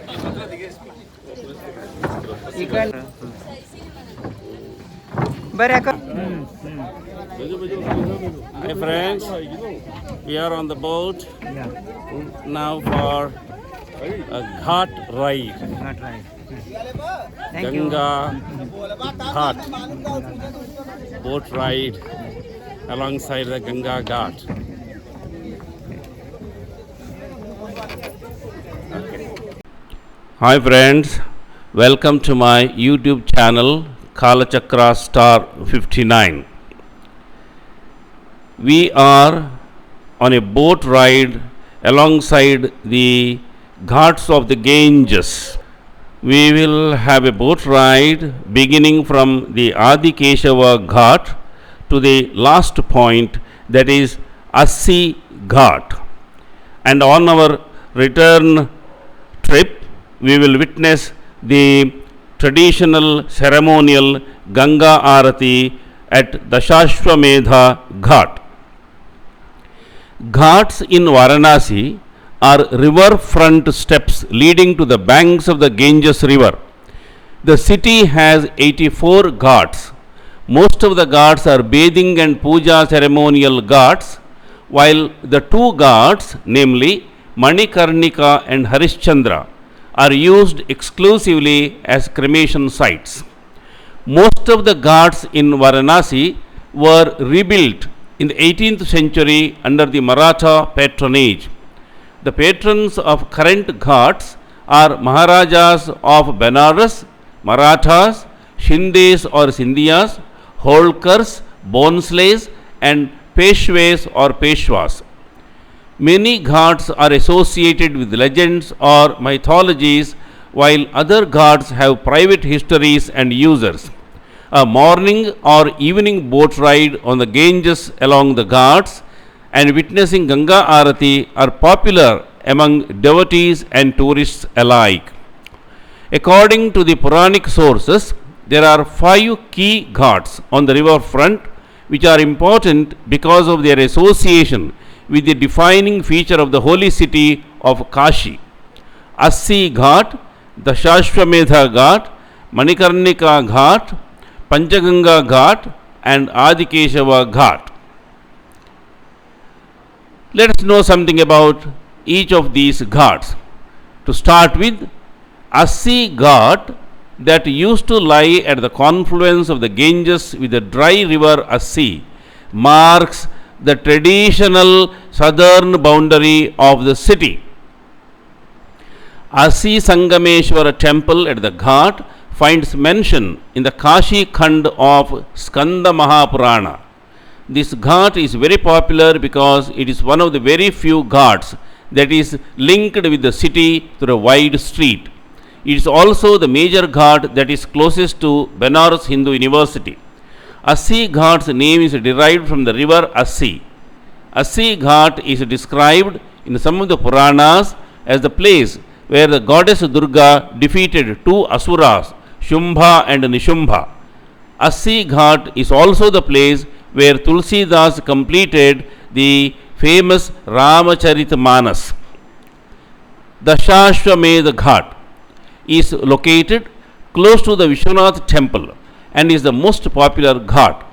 Hi friends, we are on the boat now for a Ghat ride. Ganga Ghat boat ride alongside the Ganga Ghat. Hi friends, welcome to my YouTube channel Kalachakra Star 59. We are on a boat ride alongside the Ghats of the Ganges. We will have a boat ride beginning from the Adi Keshava Ghat to the last point, that is Assi Ghat. And on our return trip, we will witness the traditional ceremonial Ganga Aarati at Dashashwamedha Ghat. Ghats in Varanasi are riverfront steps leading to the banks of the Ganges river. The city has 84 ghats. Most of the ghats are bathing and puja ceremonial ghats, while the two ghats, namely Manikarnika and Harishchandra, are used exclusively as cremation sites. Most of the ghats in Varanasi were rebuilt in the 18th century under the Maratha patronage. The patrons of current ghats are Maharajas of Benares, Marathas, Shindes or Sindhiyas, Holkars, Bonsles and Peshways or Peshwas. Many ghats are associated with legends or mythologies, while other ghats have private histories and users. A morning or evening boat ride on the Ganges along the Ghats and witnessing Ganga Aarati are popular among devotees and tourists alike. According to the Puranic sources, there are 5 key ghats on the riverfront which are important because of their association with the defining feature of the holy city of Kashi: Assi Ghat, Dashashwamedha Ghat, Manikarnika Ghat, Panchaganga Ghat and Adikeshava Ghat. Let us know something about each of these ghats. To start with, Assi Ghat, that used to lie at the confluence of the Ganges with the dry river Assi, marks the traditional southern boundary of the city. Assi Sangameshwara temple at the Ghat finds mention in the Kashi Khand of Skanda Mahapurana. This ghat is very popular because it is one of the very few ghats that is linked with the city through a wide street. It is also the major ghat that is closest to Benares Hindu University. Assi Ghat's name is derived from the river Assi. Assi Ghat is described in some of the Puranas as the place where the goddess Durga defeated 2 asuras, Shumbha and Nishumbha. Assi Ghat is also the place where Tulsidas completed the famous Ramacharita-manas. Dashashwamedha Ghat is located close to the Vishwanath temple and is the most popular ghat.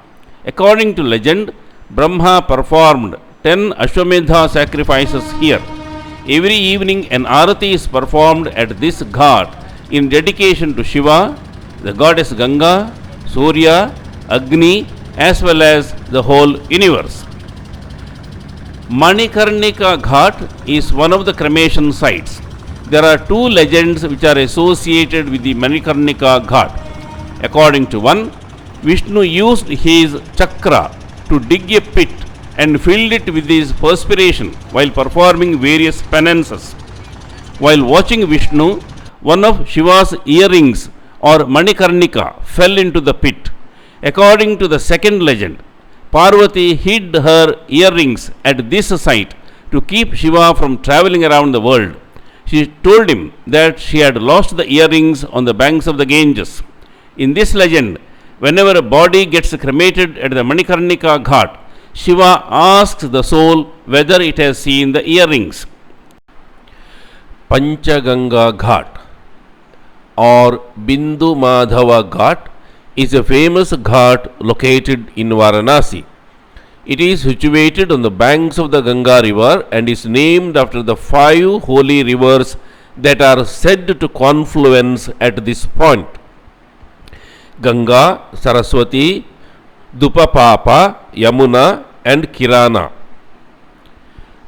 According to legend, Brahma performed 10 Ashwamedha sacrifices here. Every evening an Aarati is performed at this ghat in dedication to Shiva, the goddess Ganga, Surya, Agni, as well as the whole universe. Manikarnika Ghat is one of the cremation sites. There are 2 legends which are associated with the Manikarnika Ghat. According to one, Vishnu used his chakra to dig a pit and filled it with his perspiration while performing various penances. While watching Vishnu, one of Shiva's earrings or Manikarnika fell into the pit. According to the second legend, Parvati hid her earrings at this site to keep Shiva from traveling around the world. She told him that she had lost the earrings on the banks of the Ganges. In this legend, whenever a body gets cremated at the Manikarnika Ghat, Shiva asks the soul whether it has seen the earrings. Panchaganga Ghat or Bindu Madhava Ghat is a famous ghat located in Varanasi. It is situated on the banks of the Ganga river and is named after the 5 holy rivers that are said to confluence at this point: Ganga, Saraswati, Dupapapa, Yamuna, and Kirana.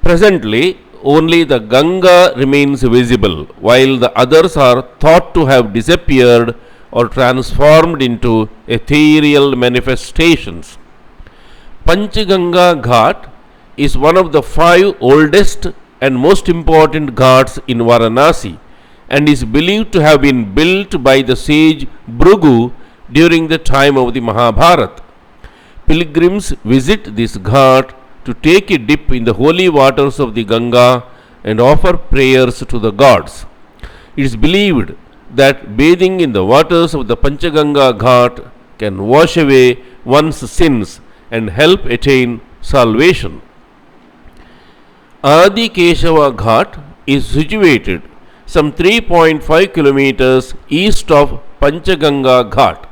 Presently, only the Ganga remains visible, while the others are thought to have disappeared or transformed into ethereal manifestations. Panchganga Ghat is one of the 5 oldest and most important ghats in Varanasi and is believed to have been built by the sage Bhrigu during the time of the Mahabharata. Pilgrims visit this ghat to take a dip in the holy waters of the Ganga and offer prayers to the gods. It is believed that bathing in the waters of the Panchganga Ghat can wash away one's sins and help attain salvation. Adi Keshava Ghat is situated some 3.5 kilometers east of Panchganga Ghat.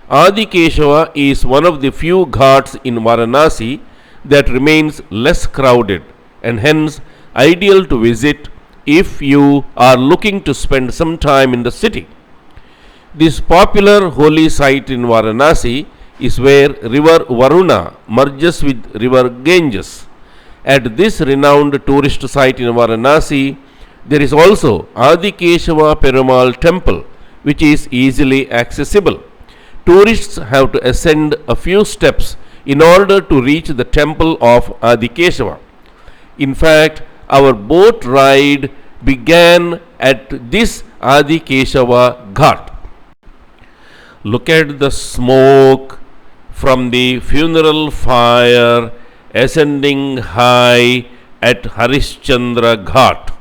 Adi Keshava is one of the few ghats in Varanasi that remains less crowded and hence ideal to visit if you are looking to spend some time in the city. This popular holy site in Varanasi is where river Varuna merges with river Ganges. At this renowned tourist site in Varanasi, there is also Adi Keshava Perumal temple, which is easily accessible. Tourists have to ascend a few steps in order to reach the temple of Adi Keshava. In fact, our boat ride began at this Adi Keshava Ghat. Look at the smoke from the funeral fire ascending high at Harishchandra Ghat.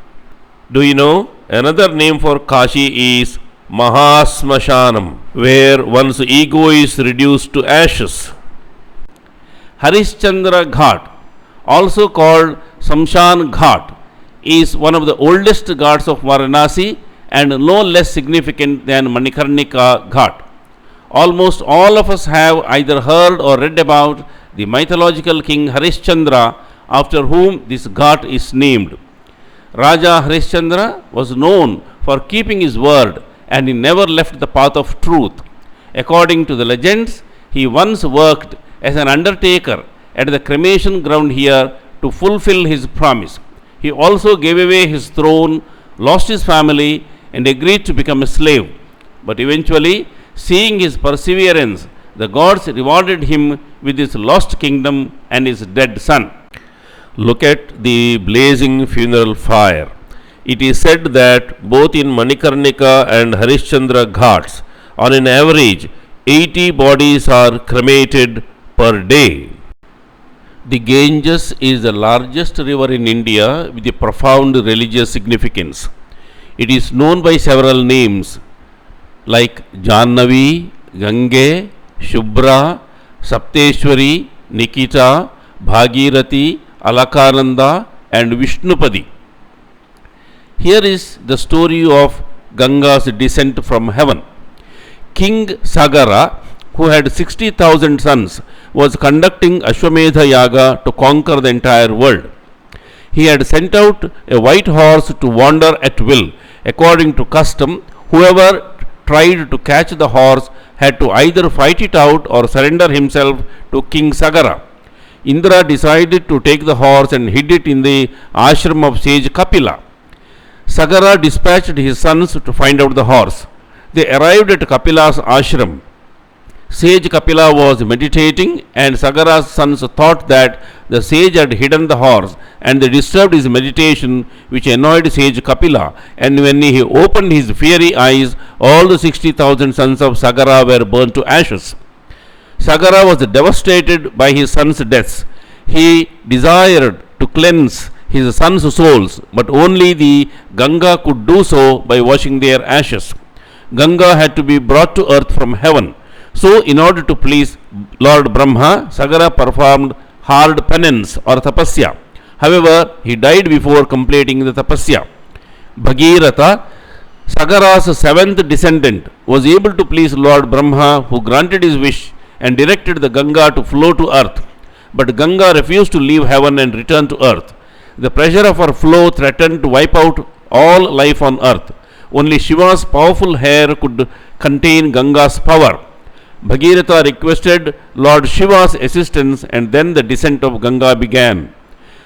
Do you know another name for Kashi is Mahasmashanam, where one's ego is reduced to ashes. Harishchandra Ghat, also called Samshan Ghat, is one of the oldest ghats of Varanasi and no less significant than Manikarnika Ghat. Almost all of us have either heard or read about the mythological king Harishchandra, after whom this ghat is named. Raja Harishchandra was known for keeping his word and he never left the path of truth. According to the legends, he once worked as an undertaker at the cremation ground here to fulfill his promise. He also gave away his throne, lost his family, and agreed to become a slave. But eventually, seeing his perseverance, the gods rewarded him with his lost kingdom and his dead son. Look at the blazing funeral fire. It is said that both in Manikarnika and Harishchandra Ghats, on an average, 80 bodies are cremated per day. The Ganges is the largest river in India with a profound religious significance. It is known by several names like Jannavi, Gange, Shubhra, Sapteshwari, Nikita, Bhagirathi, Alakananda, and Vishnupadi. Here is the story of Ganga's descent from heaven. King Sagara, who had 60,000 sons, was conducting Ashwamedha Yaga to conquer the entire world. He had sent out a white horse to wander at will. According to custom, whoever tried to catch the horse had to either fight it out or surrender himself to King Sagara. Indra decided to take the horse and hid it in the ashram of sage Kapila. Sagara dispatched his sons to find out the horse. They arrived at Kapila's ashram. Sage Kapila was meditating, and Sagara's sons thought that the sage had hidden the horse, and they disturbed his meditation, which annoyed sage Kapila. And when he opened his fiery eyes, all the 60,000 sons of Sagara were burnt to ashes. Sagara was devastated by his sons' deaths. He desired to cleanse his sons' souls, but only the Ganga could do so by washing their ashes. Ganga had to be brought to earth from heaven. So, in order to please Lord Brahma, Sagara performed hard penance or tapasya. However, he died before completing the tapasya. Bhagirath Sagara's seventh descendant was able to please Lord Brahma, who granted his wish and directed the Ganga to flow to earth. But Ganga refused to leave heaven and return to earth. The pressure of her flow threatened to wipe out all life on earth. Only Shiva's powerful hair could contain Ganga's power. Bhagirath requested Lord Shiva's assistance, and then the descent of Ganga began.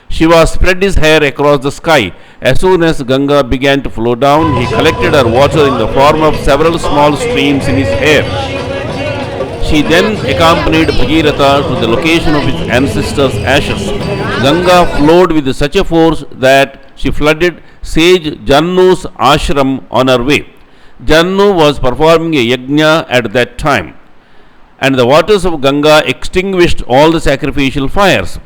Shiva spread his hair across the sky. As soon as Ganga began to flow down, he collected her water in the form of several small streams in his hair. She then accompanied Bhagiratha to the location of his ancestors' ashes. Ganga flowed with such a force that she flooded sage Jannu's ashram on her way. Jannu was performing a yajna at that time, and the waters of Ganga extinguished all the sacrificial fires.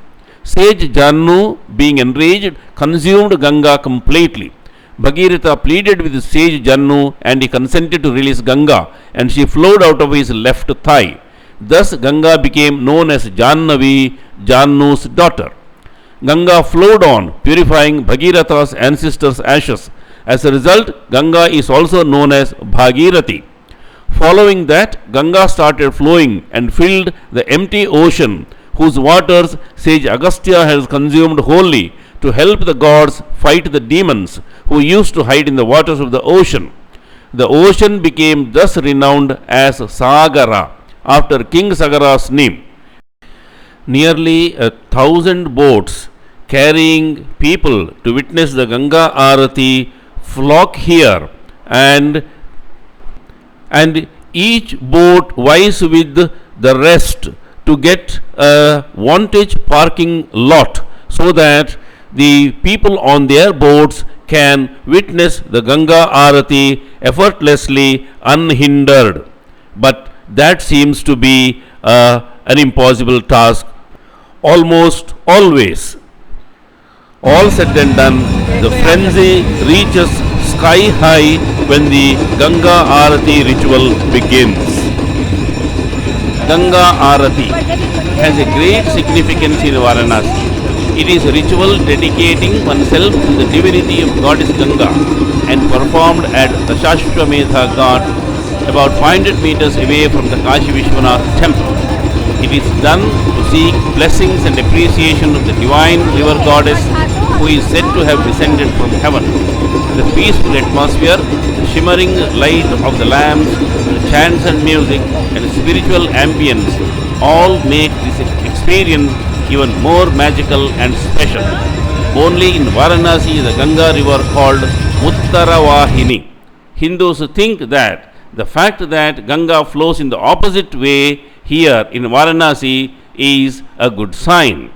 Sage Jannu, being enraged, consumed Ganga completely. Bhagiratha pleaded with sage Jannu, and he consented to release Ganga, and she flowed out of his left thigh. Thus Ganga became known as Jannavi, Jannu's daughter. Ganga flowed on, purifying Bhagiratha's ancestors' ashes. As a result, Ganga is also known as Bhagirathi. Following that, Ganga started flowing and filled the empty ocean, whose waters sage Agastya has consumed wholly, to help the gods fight the demons who used to hide in the waters of the ocean. The ocean became thus renowned as Sagara, after King Sagara's name. Nearly 1,000 boats carrying people to witness the Ganga Aarati flock here, and each boat vies with the rest to get a vantage parking lot, so that the people on their boats can witness the Ganga Aarati effortlessly, unhindered. But that seems to be an impossible task almost always. All said and done, the frenzy reaches sky high when the Ganga Aarati ritual begins. Ganga Aarati has a great significance in Varanasi. It is a ritual dedicating oneself to the divinity of goddess Ganga and performed at the Shashwamedha Ghat, about 500 meters away from the Kashi Vishwanath temple. It is done to seek blessings and appreciation of the divine river goddess, who is said to have descended from heaven. The peaceful atmosphere, the shimmering light of the lamps, the chants and music, and spiritual ambience all make this experience even more magical and special. Only in Varanasi is the Ganga river called Uttaravahini. Hindus think that the fact that Ganga flows in the opposite way here in Varanasi is a good sign.